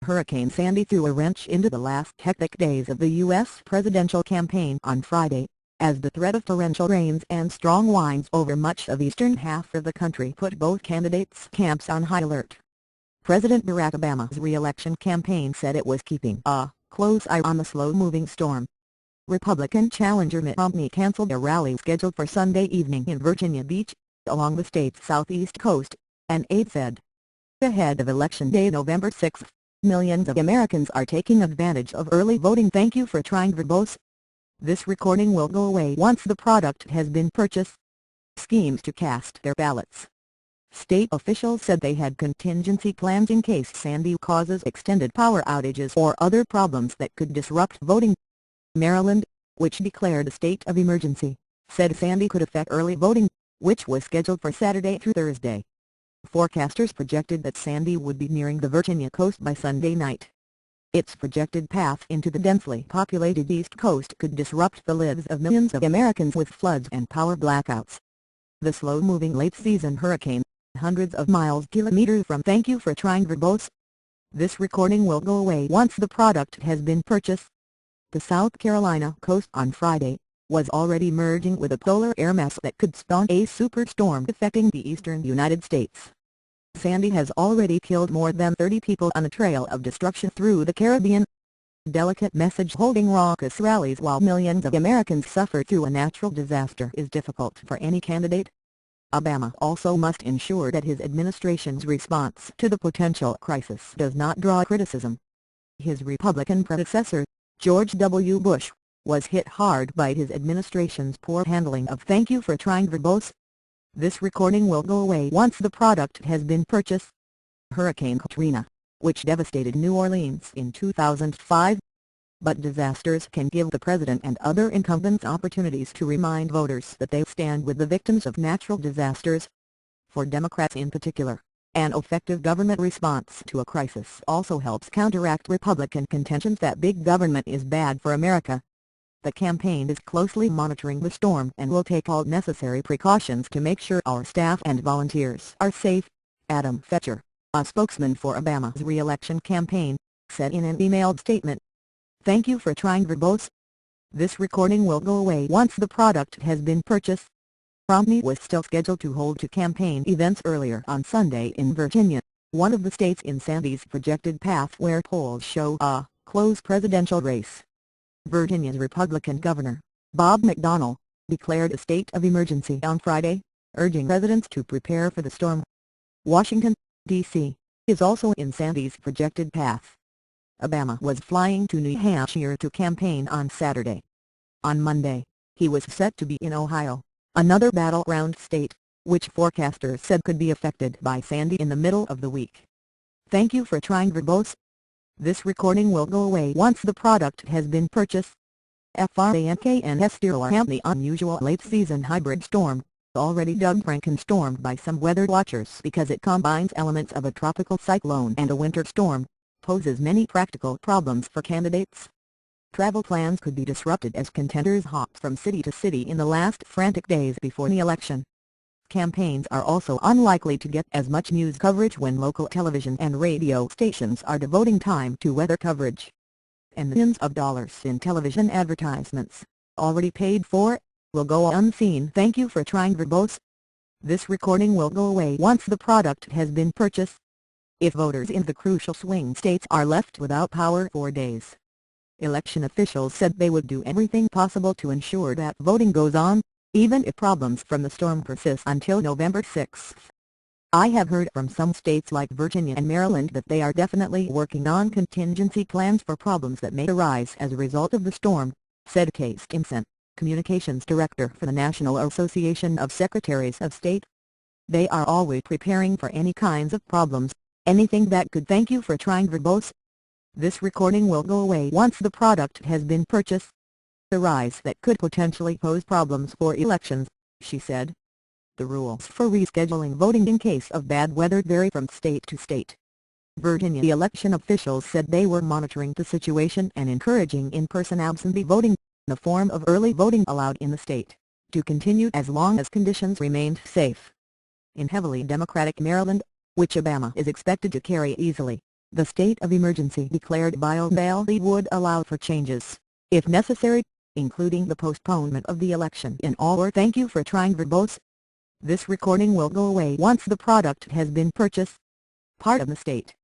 Hurricane Sandy threw a wrench into the last hectic days of the U.S. presidential campaign on Friday, as the threat of torrential rains and strong winds over much of the eastern half of the country put both candidates' camps on high alert. President Barack Obama's re-election campaign said it was keeping a close eye on the slow-moving storm. Republican challenger Mitt Romney canceled a rally scheduled for Sunday evening in Virginia Beach, along the state's southeast coast, an aide said. Ahead of Election Day November 6, millions of Americans are taking advantage of early voting. Thank you for trying verbose. This recording will go away once the product has been purchased. Schemes to cast their ballots. State officials said they had contingency plans in case Sandy causes extended power outages or other problems that could disrupt voting. Maryland, which declared a state of emergency, said Sandy could affect early voting, which was scheduled for Saturday through Thursday. Forecasters projected that Sandy would be nearing the Virginia coast by Sunday night. Its projected path into the densely populated East Coast could disrupt the lives of millions of Americans with floods and power blackouts. The slow-moving late-season hurricane, hundreds of kilometers from. Thank you for trying verbose. This recording will go away once the product has been purchased. The South Carolina coast on Friday was already merging with a polar air mass that could spawn a superstorm affecting the eastern United States. Sandy has already killed more than 30 people on a trail of destruction through the Caribbean. Delicate message holding raucous rallies while millions of Americans suffer through a natural disaster is difficult for any candidate. Obama also must ensure that his administration's response to the potential crisis does not draw criticism. His Republican predecessor, George W. Bush, was hit hard by his administration's poor handling of thank you for trying verbose. This recording will go away once the product has been purchased. Hurricane Katrina, which devastated New Orleans in 2005. But disasters can give the president and other incumbents opportunities to remind voters that they stand with the victims of natural disasters. For Democrats in particular, an effective government response to a crisis also helps counteract Republican contentions that big government is bad for America. The campaign is closely monitoring the storm and will take all necessary precautions to make sure our staff and volunteers are safe, Adam Fetcher, a spokesman for Obama's re-election campaign, said in an emailed statement. Thank you for trying verbose. This recording will go away once the product has been purchased. Romney was still scheduled to hold two campaign events earlier on Sunday in Virginia, one of the states in Sandy's projected path where polls show a close presidential race. Virginia's Republican Governor, Bob McDonnell, declared a state of emergency on Friday, urging residents to prepare for the storm. Washington, D.C., is also in Sandy's projected path. Obama was flying to New Hampshire to campaign on Saturday. On Monday, he was set to be in Ohio, another battleground state, which forecasters said could be affected by Sandy in the middle of the week. Thank you for trying verbose. This recording will go away once the product has been purchased. FRANKN Storm, the unusual late-season hybrid storm, already dubbed Frankenstorm by some weather watchers because it combines elements of a tropical cyclone and a winter storm, poses many practical problems for candidates. Travel plans could be disrupted as contenders hop from city to city in the last frantic days before the election. Campaigns are also unlikely to get as much news coverage when local television and radio stations are devoting time to weather coverage. And millions of dollars in television advertisements, already paid for, will go unseen. Thank you for trying verbose. This recording will go away once the product has been purchased. If voters in the crucial swing states are left without power for days, election officials said they would do everything possible to ensure that voting goes on, even if problems from the storm persist until November 6. I have heard from some states like Virginia and Maryland that they are definitely working on contingency plans for problems that may arise as a result of the storm, said Kay Stimson, Communications Director for the National Association of Secretaries of State. They are always preparing for any kinds of problems, anything that could. Thank you for trying verbose. This recording will go away once the product has been purchased. The rise that could potentially pose problems for elections, she said. The rules for rescheduling voting in case of bad weather vary from state to state. Virginia election officials said they were monitoring the situation and encouraging in-person absentee voting, the form of early voting allowed in the state, to continue as long as conditions remained safe. In heavily Democratic Maryland, which Obama is expected to carry easily, The state of emergency declared by O'Malley would allow for changes, if necessary, including the postponement of the election in all or thank you for trying votes. This recording will go away once the product has been purchased. Part of the state